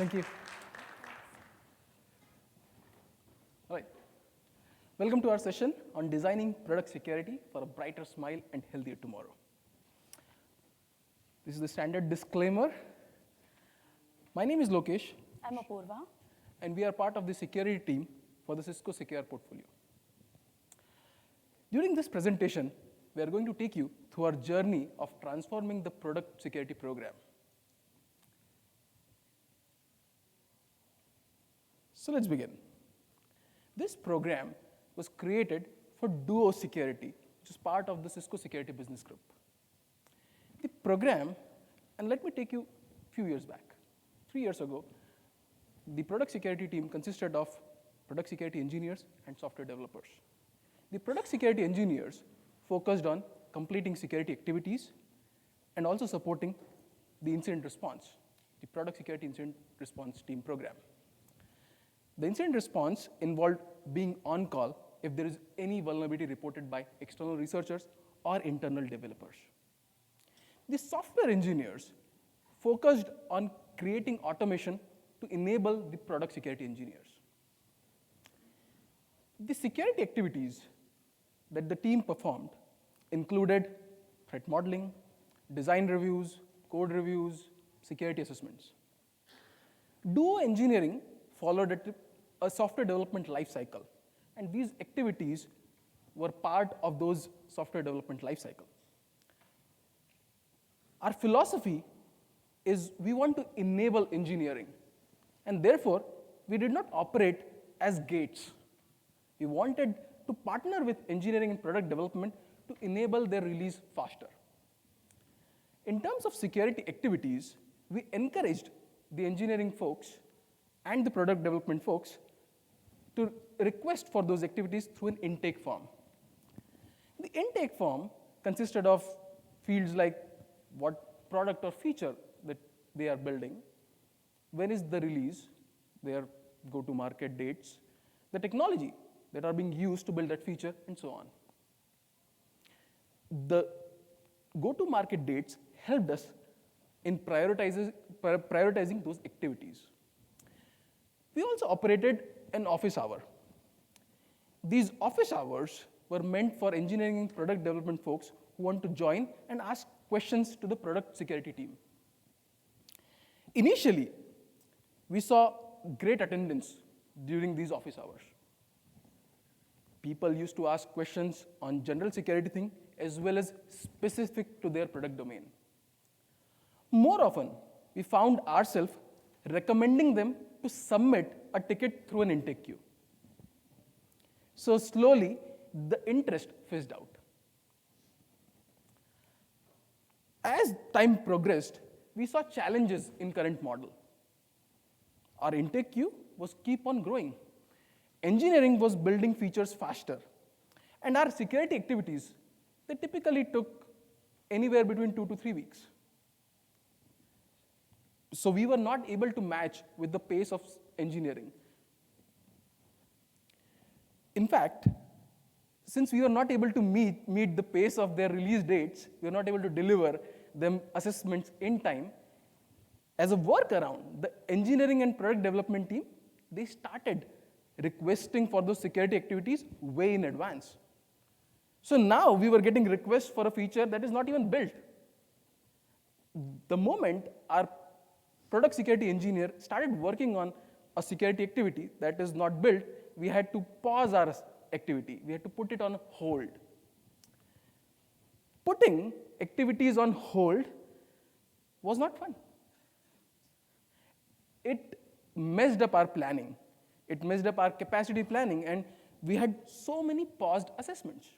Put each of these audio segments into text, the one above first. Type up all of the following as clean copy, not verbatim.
Thank you. All right. Welcome to our session on designing product security for a brighter smile and healthier tomorrow. This is the standard disclaimer. My name is Lokesh. I'm Apurva. And we are part of the security team for the Cisco Secure portfolio. During this presentation, we are going to take you through our journey of transforming the product security program. So let's begin. This program was created for Duo Security, which is part of the Cisco Security Business Group. The program, and let me take you a few years back. 3 years ago, the product security team consisted of product security engineers and software developers. The product security engineers focused on completing security activities and also supporting the incident response, the product security incident response team program. The incident response involved being on call if there is any vulnerability reported by external researchers or internal developers. The software engineers focused on creating automation to enable the product security engineers. The security activities that the team performed included threat modeling, design reviews, code reviews, security assessments. Duo engineering followed a software development lifecycle, and these activities were part of those software development lifecycle. Our philosophy is we want to enable engineering, and therefore, we did not operate as gates. We wanted to partner with engineering and product development to enable their release faster. In terms of security activities, we encouraged the engineering folks and the product development folks to request for those activities through an intake form. The intake form consisted of fields like what product or feature that they are building, when is the release, their go-to-market dates, the technology that are being used to build that feature, and so on. The go-to-market dates helped us in prioritizing those activities. We also operated an office hour. These office hours were meant for engineering and product development folks who want to join and ask questions to the product security team. Initially, we saw great attendance during these office hours. People used to ask questions on general security thing as well as specific to their product domain. More often, we found ourselves recommending them to submit a ticket through an intake queue. So slowly, the interest fizzed out. As time progressed, we saw challenges in current model. Our intake queue was keep on growing. Engineering was building features faster. And our security activities, they typically took anywhere between 2 to 3 weeks. So we were not able to match with the pace of engineering. In fact, since we were not able to meet the pace of their release dates, we were not able to deliver them assessments in time, as a workaround, the engineering and product development team, they started requesting for those security activities way in advance. So now we were getting requests for a feature that is not even built. The moment our product security engineer started working on a security activity that is not built, we had to pause our activity. We had to put it on hold. Putting activities on hold was not fun. It messed up our planning. It messed up our capacity planning, and we had so many paused assessments.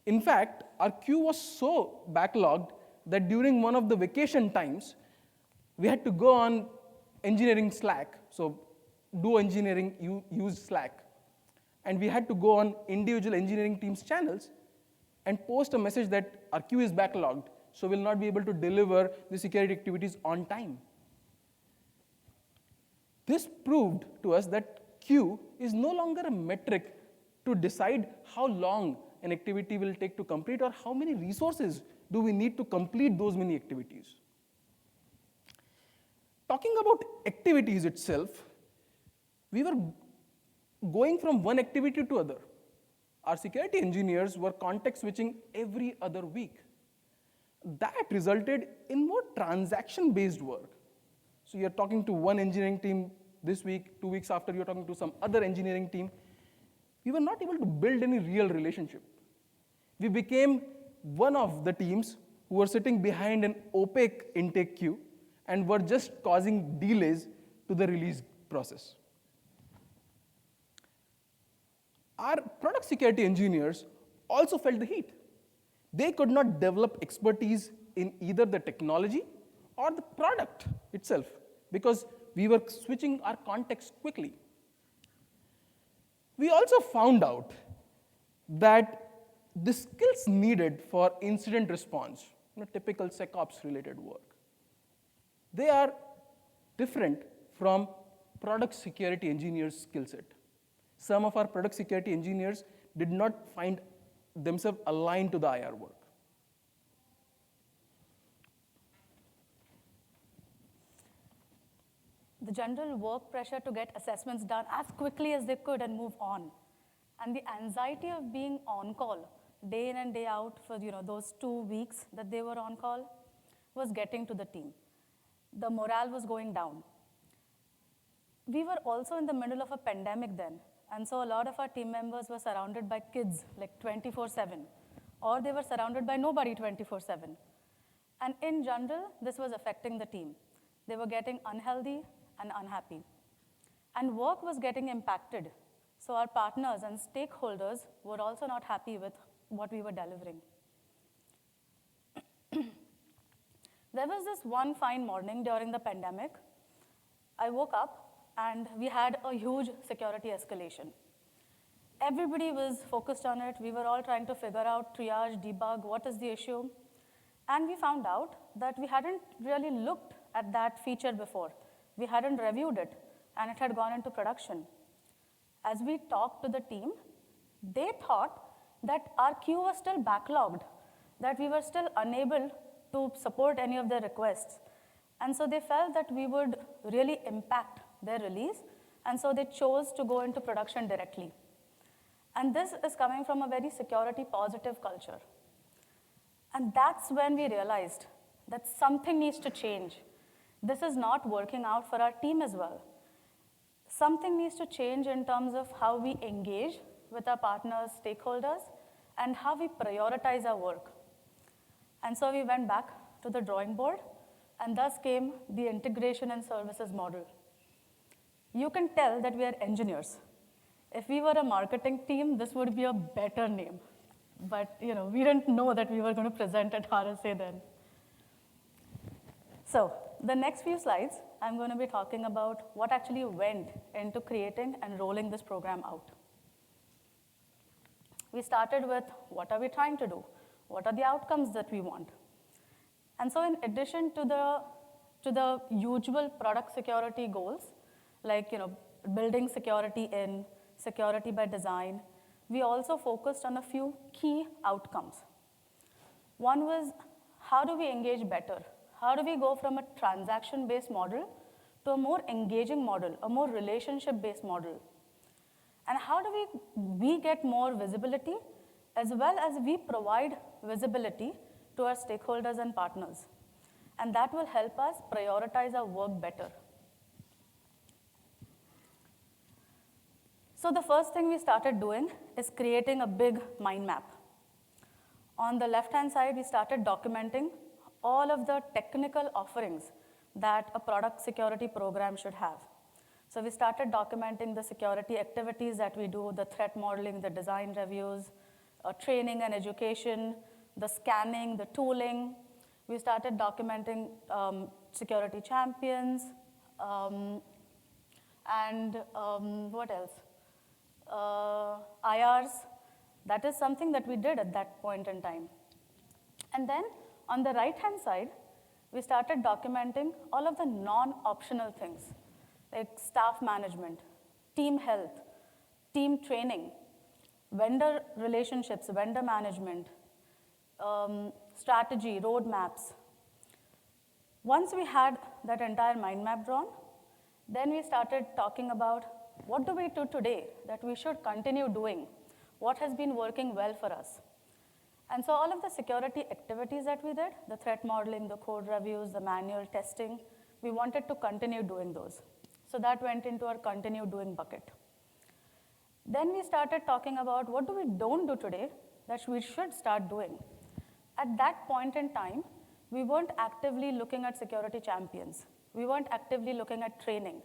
In fact, our queue was so backlogged that during one of the vacation times, we had to go on engineering Slack. So Duo Engineering used Slack. And we had to go on individual engineering teams' channels and post a message that our queue is backlogged, so we'll not be able to deliver the security activities on time. This proved to us that queue is no longer a metric to decide how long an activity will take to complete or how many resources do we need to complete those many activities. Talking about activities itself, we were going from one activity to other. Our security engineers were context switching every other week. That resulted in more transaction-based work. So you're talking to one engineering team this week, 2 weeks after you're talking to some other engineering team. We were not able to build any real relationship. We became one of the teams who were sitting behind an opaque intake queue and were just causing delays to the release process. Our product security engineers also felt the heat. They could not develop expertise in either the technology or the product itself because we were switching our context quickly. We also found out that the skills needed for incident response, typical SecOps related work, they are different from product security engineers' skill set. Some of our product security engineers did not find themselves aligned to the IR work. The general work pressure to get assessments done as quickly as they could and move on. And the anxiety of being on call day in and day out for those 2 weeks that they were on call was getting to the team. The morale was going down. We were also in the middle of a pandemic then, and so a lot of our team members were surrounded by kids like 24/7, or they were surrounded by nobody 24/7. And in general, this was affecting the team. They were getting unhealthy and unhappy. And work was getting impacted. So our partners and stakeholders were also not happy with what we were delivering. There was this one fine morning during the pandemic. I woke up and we had a huge security escalation. Everybody was focused on it. We were all trying to figure out, triage, debug, what is the issue. And we found out that we hadn't really looked at that feature before. We hadn't reviewed it, and it had gone into production. As we talked to the team, they thought that our queue was still backlogged, that we were still unable to support any of their requests. And so they felt that we would really impact their release, and so they chose to go into production directly. And this is coming from a very security positive culture. And that's when we realized that something needs to change. This is not working out for our team as well. Something needs to change in terms of how we engage with our partners, stakeholders, and how we prioritize our work. And so we went back to the drawing board, and thus came the integration and services model. You can tell that we are engineers. If we were a marketing team, this would be a better name. But we didn't know that we were going to present at RSA then. So the next few slides, I'm going to be talking about what actually went into creating and rolling this program out. We started with, what are we trying to do? What are the outcomes that we want? And so in addition to the usual product security goals, like building security in, security by design, we also focused on a few key outcomes. One was, how do we engage better? How do we go from a transaction-based model to a more engaging model, a more relationship-based model? And how do we get more visibility, as well as we provide visibility to our stakeholders and partners? And that will help us prioritize our work better. So the first thing we started doing is creating a big mind map. On the left-hand side, we started documenting all of the technical offerings that a product security program should have. So we started documenting the security activities that we do, the threat modeling, the design reviews, training and education, the scanning, the tooling. We started documenting security champions, and what else? IRs. That is something that we did at that point in time. And then on the right-hand side, we started documenting all of the non-optional things, like staff management, team health, team training, vendor relationships, vendor management, strategy, roadmaps. Once we had that entire mind map drawn. Then we started talking about what do we do today that we should continue doing, what has been working well for us. And so all of the security activities that we did, the threat modeling, the code reviews, the manual testing, we wanted to continue doing those. So that went into our continue doing bucket. Then we started talking about what do we don't do today that we should start doing. At that point in time, we weren't actively looking at security champions. We weren't actively looking at training.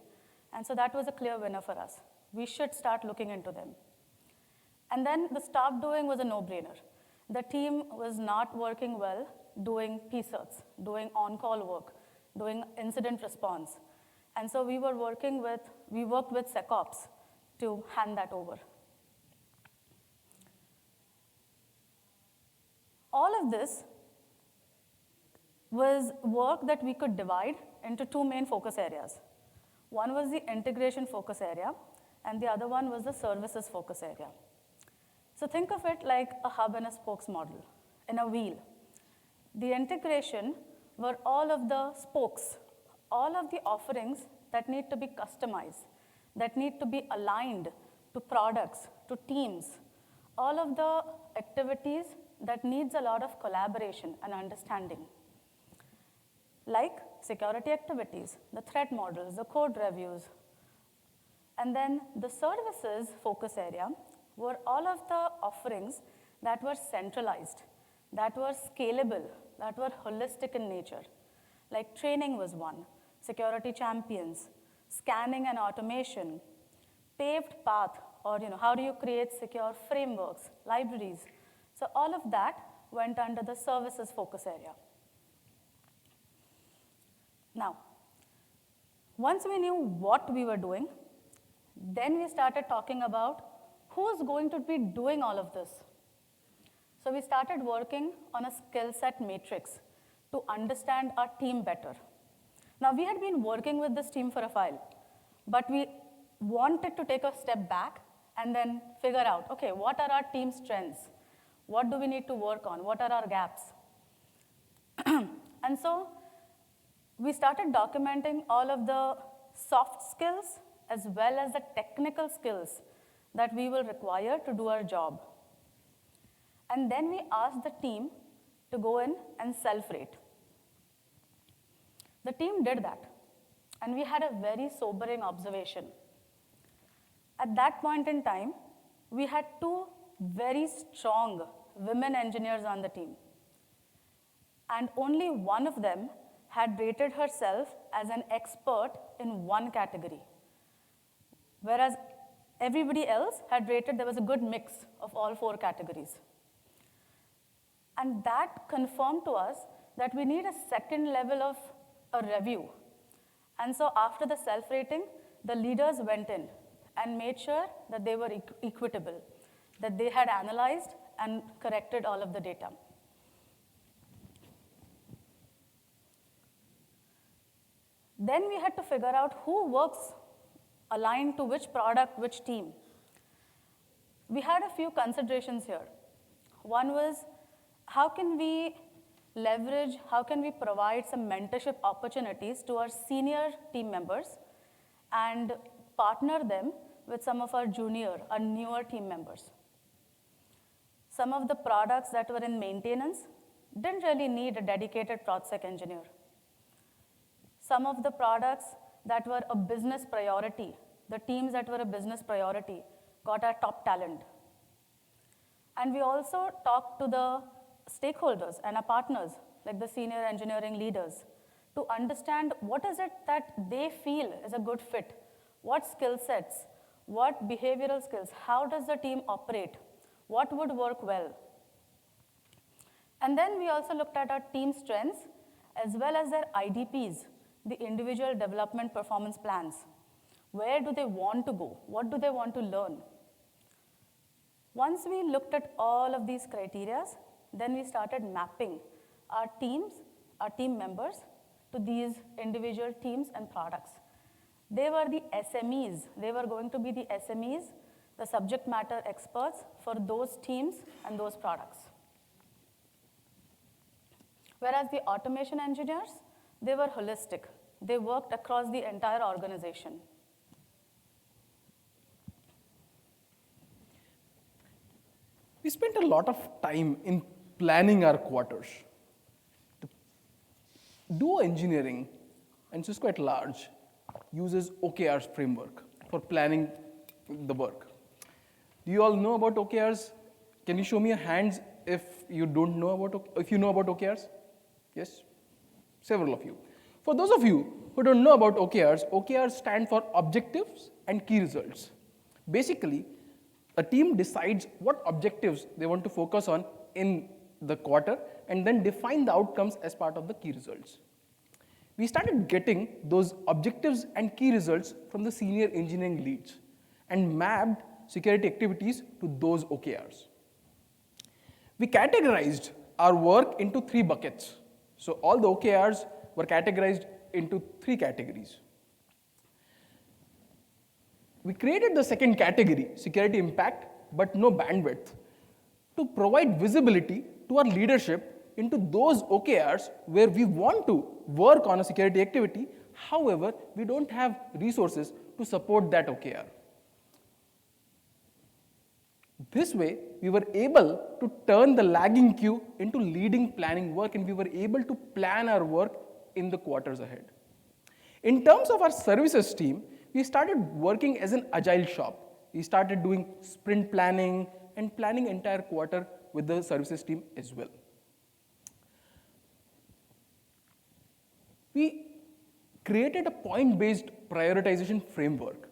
And so that was a clear winner for us. We should start looking into them. And then the stop doing was a no-brainer. The team was not working well doing PCerts, doing on-call work, doing incident response. And so we worked with SecOps to hand that over. All of this was work that we could divide into two main focus areas. One was the integration focus area, and the other one was the services focus area. So think of it like a hub and a spokes model in a wheel. The integration were all of the spokes, all of the offerings that need to be customized, that need to be aligned to products, to teams, all of the activities that needs a lot of collaboration and understanding, like security activities, the threat models, the code reviews. And then the services focus area were all of the offerings that were centralized, that were scalable, that were holistic in nature. Like training was one, security champions, scanning and automation, paved path, or how do you create secure frameworks, libraries. So all of that went under the services focus area. Now, once we knew what we were doing, then we started talking about who's going to be doing all of this. So we started working on a skill set matrix to understand our team better. Now, we had been working with this team for a while, but we wanted to take a step back and then figure out, okay, what are our team strengths? What do we need to work on? What are our gaps? And so we started documenting all of the soft skills as well as the technical skills that we will require to do our job. And then we asked the team to go in and self-rate. The team did that, and we had a very sobering observation. At that point in time, we had two very strong women engineers on the team, and only one of them had rated herself as an expert in one category, whereas everybody else had rated there was a good mix of all four categories. And that confirmed to us that we need a second level of a review. And so after the self-rating, the leaders went in and made sure that they were equitable, that they had analyzed and corrected all of the data. Then we had to figure out who works aligned to which product, which team. We had a few considerations here. One was, how can we leverage, how can we provide some mentorship opportunities to our senior team members and partner them with some of our junior, our newer team members. Some of the products that were in maintenance didn't really need a dedicated ProdSec engineer. Some of the products that were a business priority, the teams that were a business priority, got our top talent. And we also talked to the stakeholders and our partners, like the senior engineering leaders, to understand what is it that they feel is a good fit, what skill sets, what behavioral skills, how does the team operate, what would work well. And then we also looked at our team strengths as well as their IDPs, the individual development performance plans. Where do they want to go? What do they want to learn? Once we looked at all of these criteria, then we started mapping our teams, our team members, to these individual teams and products. They were the SMEs. They were going to be the SMEs, the subject matter experts for those teams and those products. Whereas the automation engineers, they were holistic. They worked across the entire organization. We spent a lot of time in planning our quarters. Duo Engineering and Cisco at large uses OKRs framework for planning the work. Do you all know about OKRs? Can you show me your hands if you don't know about, if you know about OKRs? Yes? Several of you. For those of you who don't know about OKRs, OKRs stand for objectives and key results. Basically, a team decides what objectives they want to focus on in the quarter and then define the outcomes as part of the key results. We started getting those objectives and key results from the senior engineering leads and mapped security activities to those OKRs. We categorized our work into 3 buckets. So all the OKRs were categorized into 3 categories. We created the second category, security impact, but no bandwidth, to provide visibility to our leadership into those OKRs where we want to work on a security activity. However, we don't have resources to support that OKR. This way, we were able to turn the lagging queue into leading planning work, and we were able to plan our work in the quarters ahead. In terms of our services team, we started working as an agile shop. We started doing sprint planning and planning entire quarter with the services team as well. We created a point-based prioritization framework.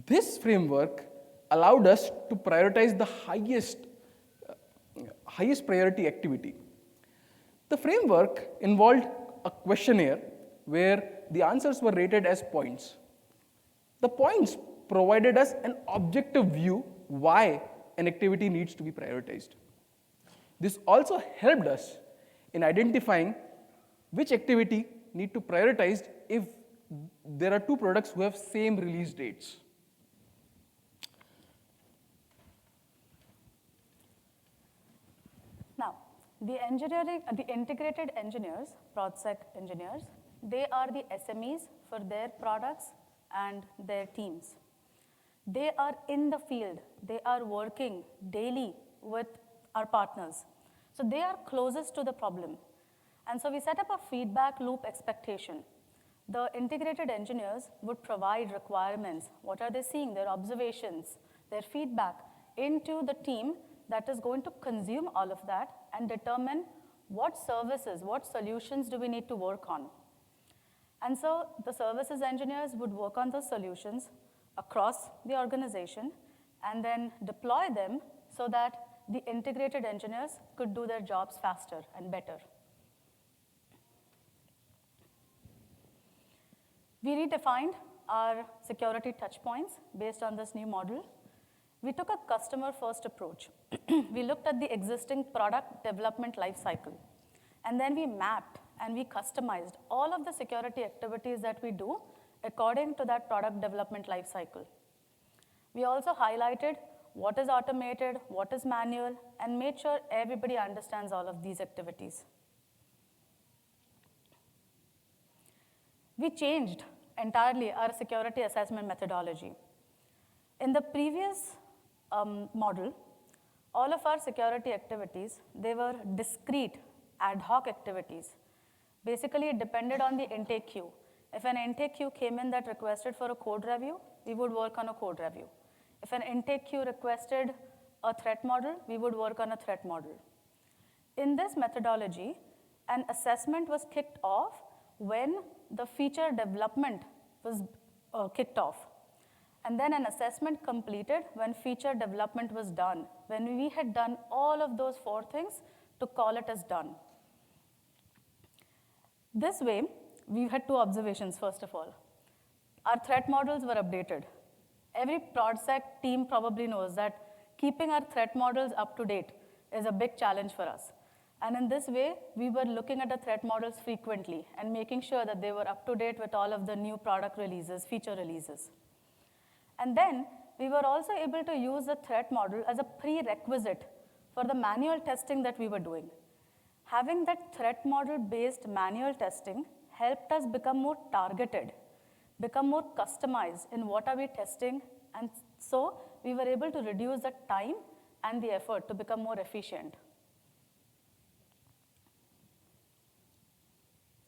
This framework allowed us to prioritize the highest priority activity. The framework involved a questionnaire where the answers were rated as points. The points provided us an objective view why an activity needs to be prioritized. This also helped us in identifying which activity need to prioritize if there are 2 products who have same release dates. Now, the integrated engineers, ProdSec engineers, they are the SMEs for their products and their teams. They are in the field. They are working daily with our partners. So they are closest to the problem. And so we set up a feedback loop expectation. The integrated engineers would provide requirements. What are they seeing? Their observations, their feedback into the team that is going to consume all of that and determine what services, what solutions do we need to work on. And so the services engineers would work on those solutions across the organization and then deploy them so that the integrated engineers could do their jobs faster and better. We redefined our security touchpoints based on this new model. We took a customer-first approach. We looked at the existing product development lifecycle, and then we mapped and we customized all of the security activities that we do according to that product development lifecycle. We also highlighted what is automated, what is manual, and made sure everybody understands all of these activities. We changed entirely our security assessment methodology. In the previous model, all of our security activities, they were discrete, ad hoc activities. Basically, it depended on the intake queue. If an intake queue came in that requested for a code review, we would work on a code review. If an intake queue requested a threat model, we would work on a threat model. In this methodology, an assessment was kicked off when the feature development was kicked off. And then an assessment completed when feature development was done, when we had done all of those 4 things to call it as done. This way, we had 2 observations, first of all. Our threat models were updated. Every ProdSec team probably knows that keeping our threat models up to date is a big challenge for us. And in this way, we were looking at the threat models frequently and making sure that they were up to date with all of the new product releases, feature releases. And then, we were also able to use the threat model as a prerequisite for the manual testing that we were doing. Having that threat model-based manual testing helped us become more targeted, become more customized in what are we testing, and so we were able to reduce the time and the effort to become more efficient.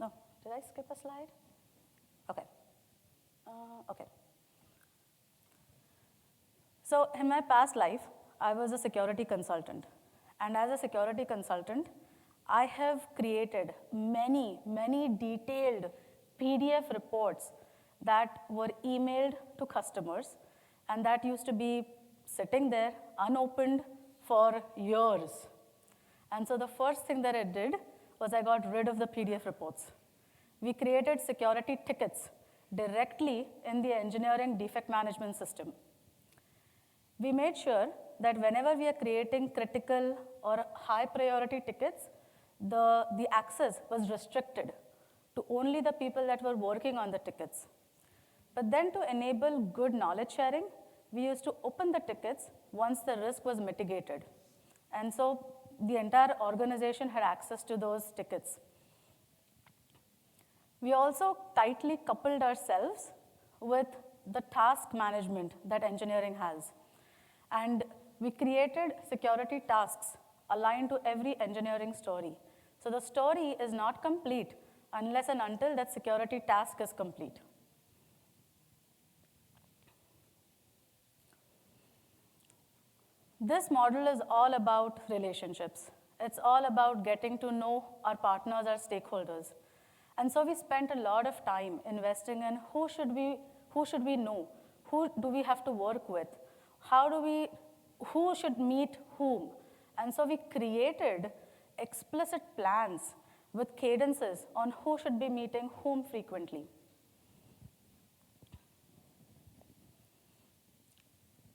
No, did I skip a slide? Okay. Okay. So in my past life, I was a security consultant. And as a security consultant, I have created many, many detailed PDF reports that were emailed to customers, and that used to be sitting there unopened for years. And so the first thing that I did was I got rid of the PDF reports. We created security tickets directly in the engineering defect management system. We made sure that whenever we are creating critical or high priority tickets, the access was restricted to only the people that were working on the tickets. But then to enable good knowledge sharing, we used to open the tickets once the risk was mitigated. And so the entire organization had access to those tickets. We also tightly coupled ourselves with the task management that engineering has. And we created security tasks aligned to every engineering story. So the story is not complete unless and until that security task is complete. This model is all about relationships. It's all about getting to know our partners, our stakeholders. And so we spent a lot of time investing in who should we know, who do we have to work with, who should meet whom. And so we created explicit plans with cadences on who should be meeting whom frequently.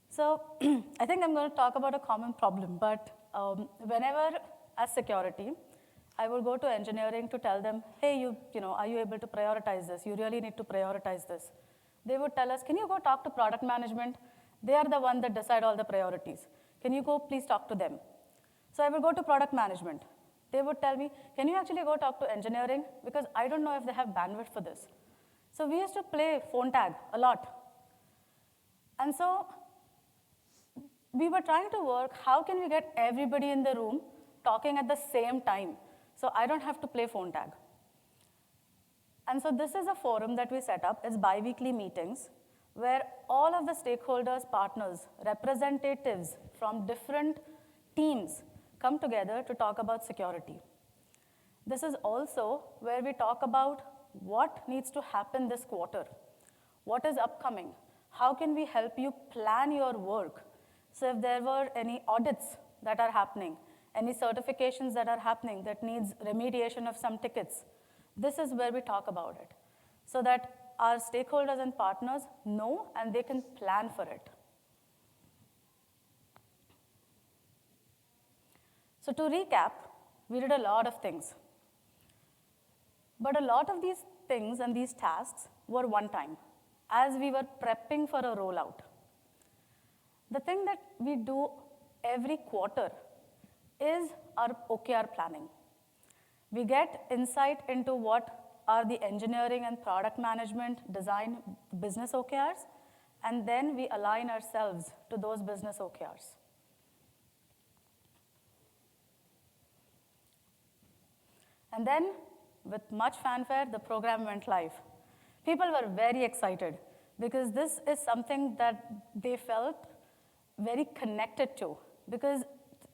So I think I'm going to talk about a common problem, but whenever as security, I will go to engineering to tell them, hey, are you able to prioritize this? You really need to prioritize this. They would tell us, can you go talk to product management? They are the one that decide all the priorities. Can you go please talk to them? So I will go to product management. They would tell me, can you actually go talk to engineering? Because I don't know if they have bandwidth for this. So we used to play phone tag a lot. And so we were trying to work, how can we get everybody in the room talking at the same time so I don't have to play phone tag? And so this is a forum that we set up. It's bi-weekly meetings where all of the stakeholders, partners, representatives from different teams come together to talk about security. This is also where we talk about what needs to happen this quarter, what is upcoming, how can we help you plan your work. So if there were any audits that are happening, any certifications that are happening that needs remediation of some tickets, this is where we talk about it, so that our stakeholders and partners know and they can plan for it. So to recap, we did a lot of things. But a lot of these things and these tasks were one time, as we were prepping for a rollout. The thing that we do every quarter is our OKR planning. We get insight into what are the engineering and product management, design, business OKRs, and then we align ourselves to those business OKRs. And then, with much fanfare, the program went live. People were very excited because this is something that they felt very connected to, because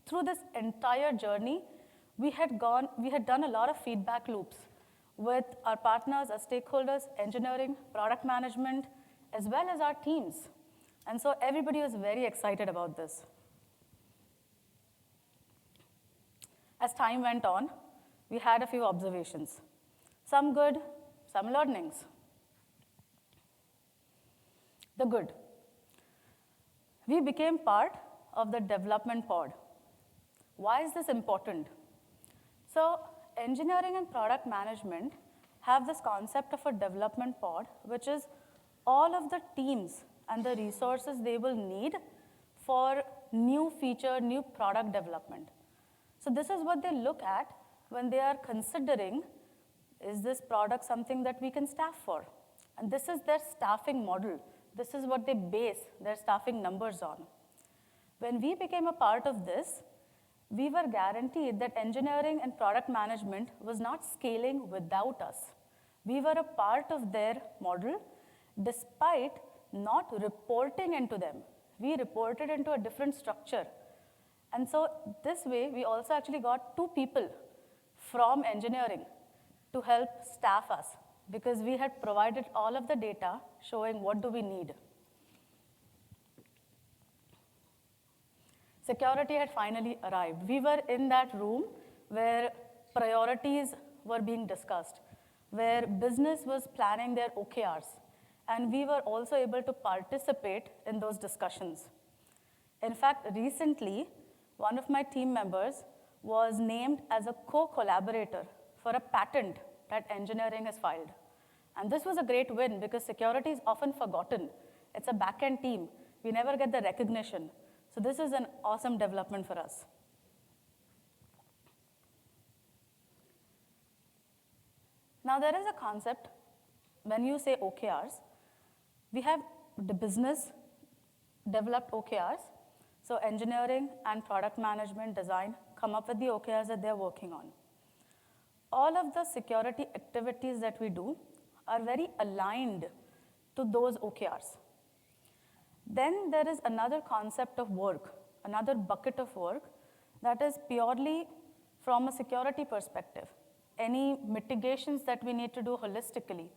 through this entire journey, we had done a lot of feedback loops with our partners, our stakeholders, engineering, product management, as well as our teams. And so everybody was very excited about this. As time went on, we had a few observations. Some good, some learnings. The good. We became part of the development pod. Why is this important? So engineering and product management have this concept of a development pod, which is all of the teams and the resources they will need for new feature, new product development. So this is what they look at when they are considering Is this product something that we can staff for? And this is their staffing model. This is what they base their staffing numbers on. When we became a part of this, we were guaranteed that engineering and product management was not scaling without us. We were a part of their model despite not reporting into them. We reported into a different structure. And so this way, we also actually got 2 people from engineering to help staff us because we had provided all of the data showing what do we need. Security had finally arrived. We were in that room where priorities were being discussed, where business was planning their OKRs, and we were also able to participate in those discussions. In fact, recently, one of my team members was named as a co-collaborator for a patent that engineering has filed. And this was a great win because security is often forgotten. It's a back-end team. We never get the recognition. So this is an awesome development for us. Now there is a concept, when you say OKRs, we have the business developed OKRs. So engineering and product management design come up with the OKRs that they're working on. All of the security activities that we do are very aligned to those OKRs. Then there is another concept of work, another bucket of work that is purely from a security perspective. Any mitigations that we need to do holistically.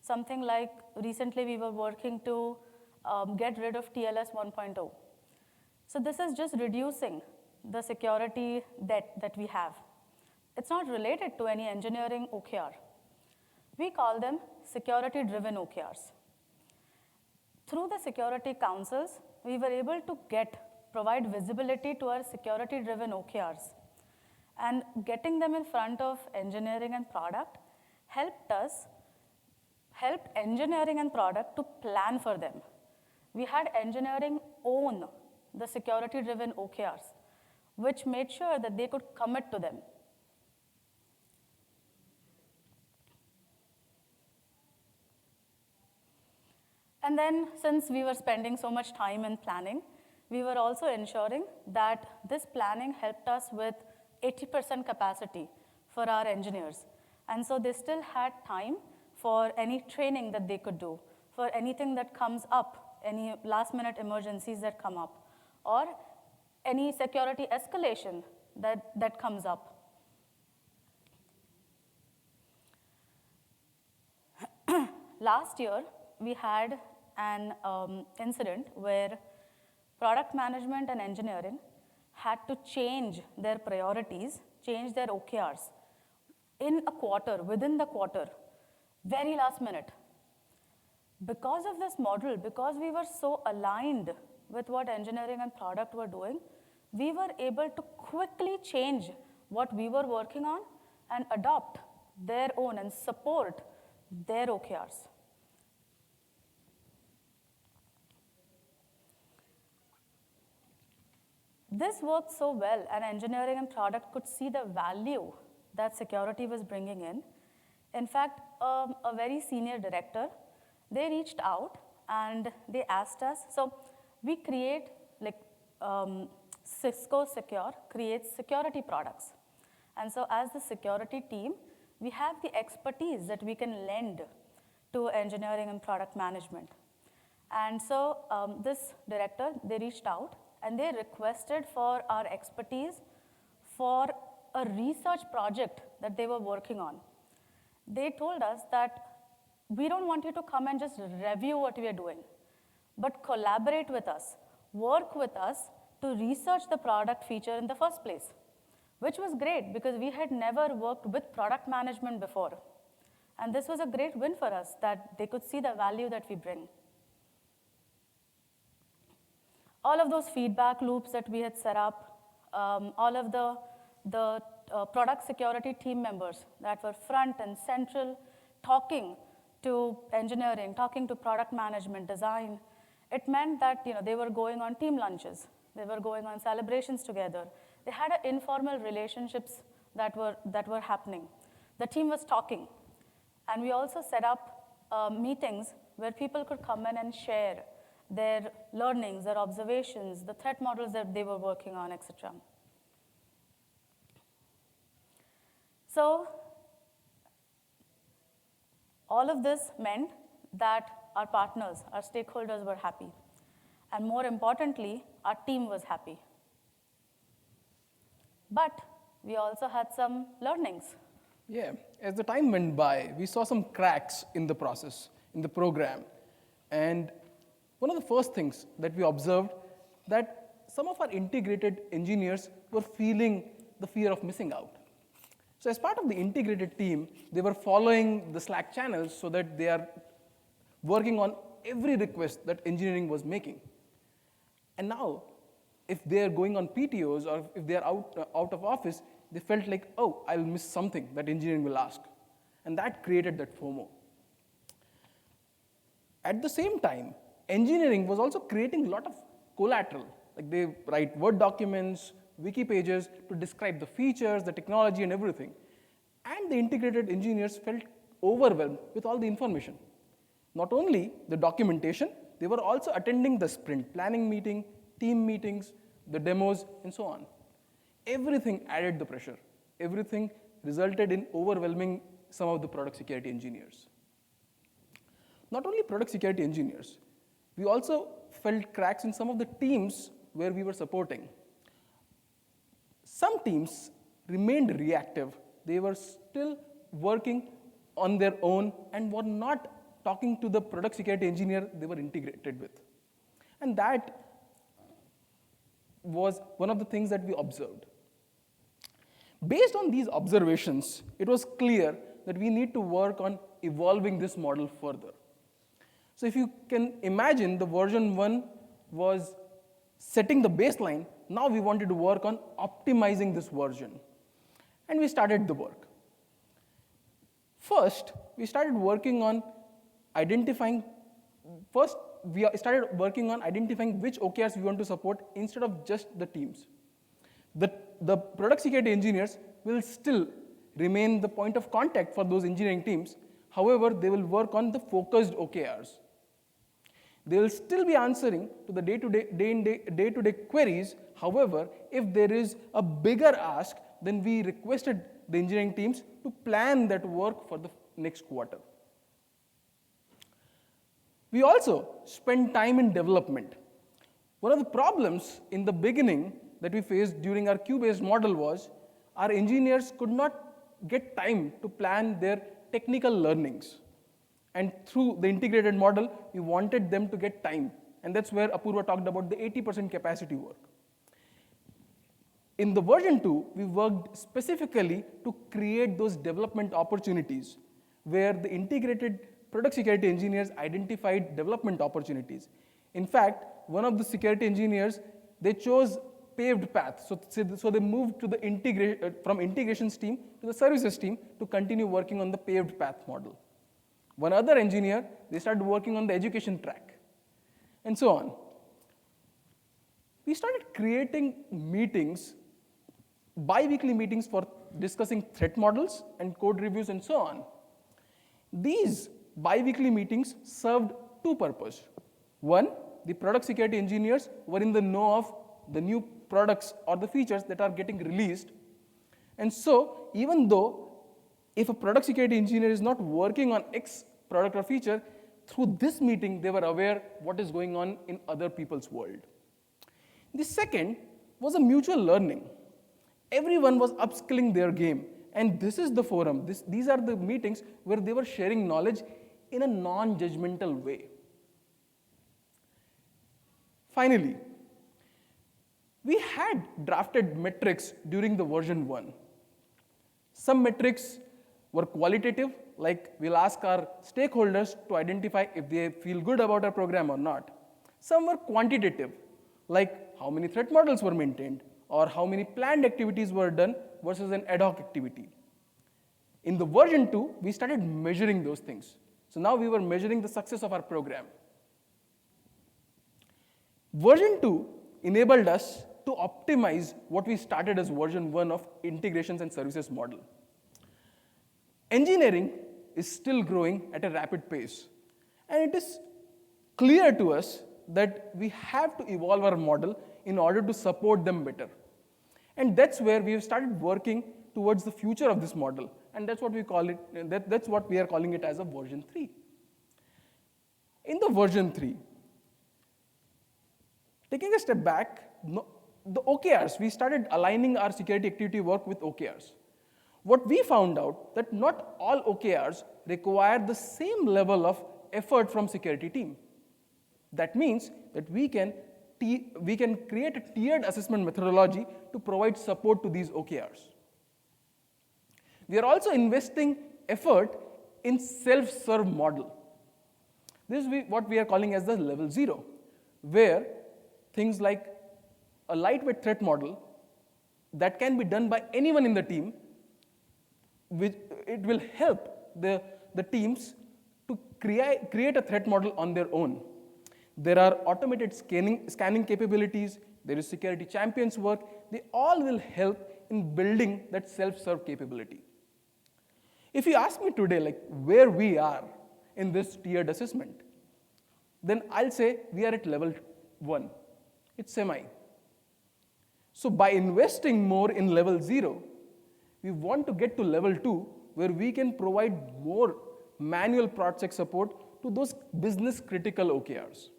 Something like recently we were working to get rid of TLS 1.0. So this is just reducing the security debt that we have. It's not related to any engineering OKR. We call them security-driven OKRs. Through the security councils, we were able to provide visibility to our security-driven OKRs. And getting them in front of engineering and product helped engineering and product to plan for them. We had engineering own the security-driven OKRs, which made sure that they could commit to them. And then, since we were spending so much time in planning, we were also ensuring that this planning helped us with 80% capacity for our engineers. And so they still had time for any training that they could do, for anything that comes up, any last-minute emergencies that come up, or any security escalation that comes up. Last year, we had an incident where product management and engineering had to change their priorities, change their OKRs in a quarter, within the quarter, very last minute. Because of this model, because we were so aligned with what engineering and product were doing, we were able to quickly change what we were working on and adopt their own and support their OKRs. This worked so well, and engineering and product could see the value that security was bringing in. In fact, a very senior director, they reached out and they asked us, so we create, Cisco Secure creates security products. And so as the security team, we have the expertise that we can lend to engineering and product management. And so this director, they reached out and they requested for our expertise for a research project that they were working on. They told us that we don't want you to come and just review what we are doing, but collaborate with us, work with us to research the product feature in the first place, which was great because we had never worked with product management before. And this was a great win for us that they could see the value that we bring. All of those feedback loops that we had set up, all of the product security team members that were front and central, talking to engineering, talking to product management, design, it meant that they were going on team lunches, they were going on celebrations together. They had informal relationships that were happening. The team was talking. And we also set up meetings where people could come in and share their learnings, their observations, the threat models that they were working on, etc. So all of this meant that our partners, our stakeholders were happy. And more importantly, our team was happy. But we also had some learnings. Yeah, as the time went by, we saw some cracks in the process, in the program. And one of the first things that we observed that some of our integrated engineers were feeling the fear of missing out. So as part of the integrated team, they were following the Slack channels so that they are working on every request that engineering was making. And now, if they are going on PTOs or if they are out of office, they felt like, oh, I'll miss something that engineering will ask. And that created that FOMO. At the same time, engineering was also creating a lot of collateral. Like they write Word documents, wiki pages to describe the features, the technology, and everything. And the integrated engineers felt overwhelmed with all the information. Not only the documentation, they were also attending the sprint planning meeting, team meetings, the demos, and so on. Everything added the pressure. Everything resulted in overwhelming some of the product security engineers. Not only product security engineers, we also felt cracks in some of the teams where we were supporting. Some teams remained reactive. They were still working on their own and were not talking to the product security engineer they were integrated with. And that was one of the things that we observed. Based on these observations, it was clear that we need to work on evolving this model further. So if you can imagine, the version 1 was setting the baseline. Now we wanted to work on optimizing this version. And we started the work. First, we started working on identifying which OKRs we want to support instead of just the teams. The product security engineers will still remain the point of contact for those engineering teams. However, they will work on the focused OKRs. They will still be answering to the day-to-day queries. However, if there is a bigger ask, then we requested the engineering teams to plan that work for the next quarter. We also spend time in development. One of the problems in the beginning that we faced during our queue-based model was our engineers could not get time to plan their technical learnings. And through the integrated model, we wanted them to get time. And that's where Apurva talked about the 80% capacity work. In the version 2, we worked specifically to create those development opportunities where the integrated product security engineers identified development opportunities. In fact, one of the security engineers, they chose paved path. So they moved to the from integrations team to the services team to continue working on the paved path model. One other engineer, they started working on the education track, and so on. We started creating meetings, bi-weekly meetings for discussing threat models and code reviews and so on. These bi-weekly meetings served two purposes. One, the product security engineers were in the know of the new products or the features that are getting released. And so, even though if a product security engineer is not working on X product or feature, through this meeting, they were aware what is going on in other people's world. The second was a mutual learning. Everyone was upskilling their game. And this is the forum. These are the meetings where they were sharing knowledge in a non-judgmental way. Finally, we had drafted metrics during the version 1. Some metrics were qualitative, like we'll ask our stakeholders to identify if they feel good about our program or not. Some were quantitative, like how many threat models were maintained, or how many planned activities were done versus an ad hoc activity. In the version 2, we started measuring those things. So now we were measuring the success of our program. Version 2 enabled us to optimize what we started as version 1 of integrations and services model. Engineering is still growing at a rapid pace. And it is clear to us that we have to evolve our model in order to support them better. And that's where we have started working towards the future of this model. And that's what we call it, that's what we are calling it as a version 3. In the version 3, taking a step back, the OKRs, we started aligning our security activity work with OKRs. What we found out that not all OKRs require the same level of effort from security team. That means that we can create a tiered assessment methodology to provide support to these OKRs. We are also investing effort in self-serve model. This is what we are calling as the level 0, where things like a lightweight threat model that can be done by anyone in the team, it will help the teams to create a threat model on their own. There are automated scanning capabilities, there is security champions work, they all will help in building that self-serve capability. If you ask me today, like where we are in this tiered assessment, then I'll say we are at level 1. It's semi. So by investing more in level 0, we want to get to level 2, where we can provide more manual project support to those business critical OKRs.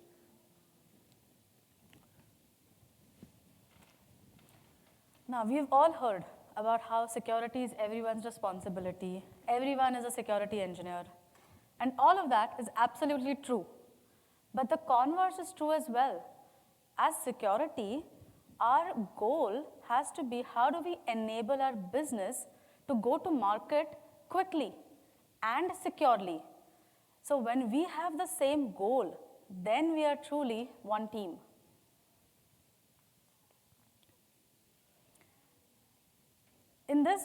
Now, we've all heard about how security is everyone's responsibility, everyone is a security engineer, and all of that is absolutely true. But the converse is true as well. As security, our goal has to be how do we enable our business to go to market quickly and securely. So when we have the same goal, then we are truly one team. In this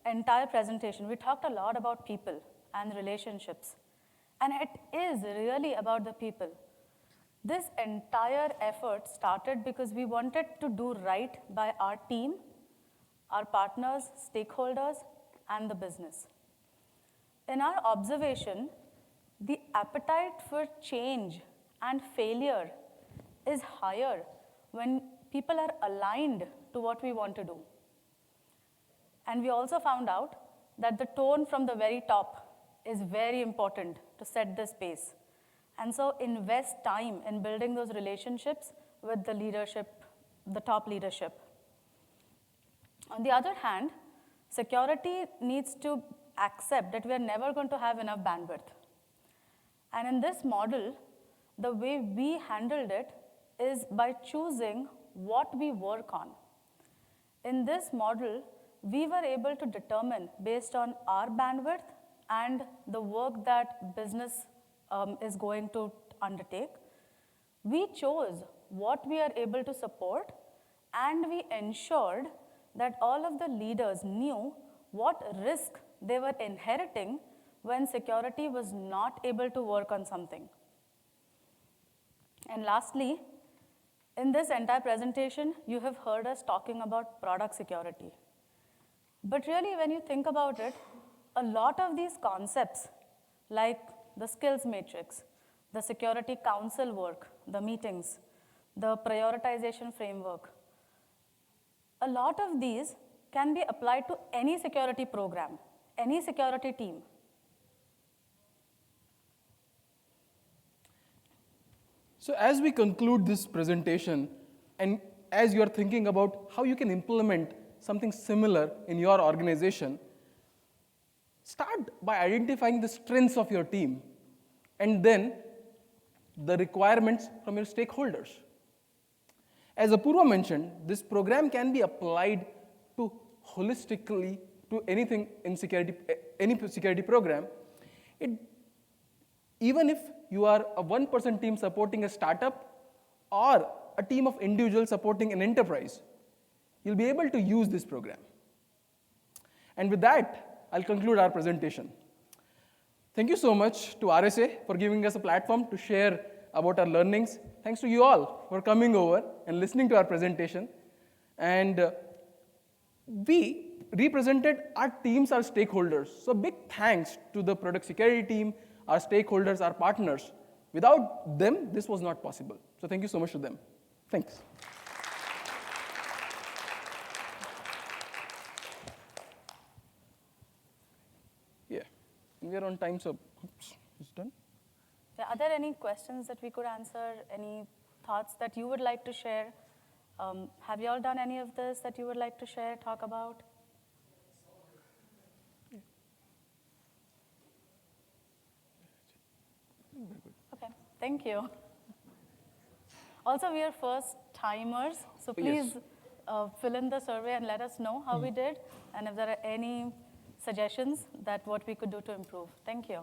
entire presentation, we talked a lot about people and relationships. And it is really about the people. This entire effort started because we wanted to do right by our team, our partners, stakeholders, and the business. In our observation, the appetite for change and failure is higher when people are aligned to what we want to do. And we also found out that the tone from the very top is very important to set this pace. And so invest time in building those relationships with the leadership, the top leadership. On the other hand, security needs to accept that we are never going to have enough bandwidth. And in this model, the way we handled it is by choosing what we work on. In this model, we were able to determine based on our bandwidth and the work that business is going to undertake. We chose what we are able to support, and we ensured that all of the leaders knew what risk they were inheriting when security was not able to work on something. And lastly, in this entire presentation, you have heard us talking about product security. But really, when you think about it, a lot of these concepts, like the skills matrix, the security council work, the meetings, the prioritization framework, a lot of these can be applied to any security program, any security team. So as we conclude this presentation, and as you are thinking about how you can implement something similar in your organization, start by identifying the strengths of your team and then the requirements from your stakeholders. As Apurva mentioned, this program can be applied to holistically to anything in security, any security program. Even if you are a one-person team supporting a startup or a team of individuals supporting an enterprise, you'll be able to use this program. And with that, I'll conclude our presentation. Thank you so much to RSA for giving us a platform to share about our learnings. Thanks to you all for coming over and listening to our presentation. And we represented our teams, our stakeholders. So big thanks to the product security team, our stakeholders, our partners. Without them, this was not possible. So thank you so much to them. Thanks. Yeah, we are on time, so oops, it's done. Yeah, are there any questions that we could answer? Any thoughts that you would like to share? Have you all done any of this that you would like to share, talk about? Okay, thank you. Also, we are first timers, so please fill in the survey and let us know how we did, and if there are any suggestions that what we could do to improve. Thank you.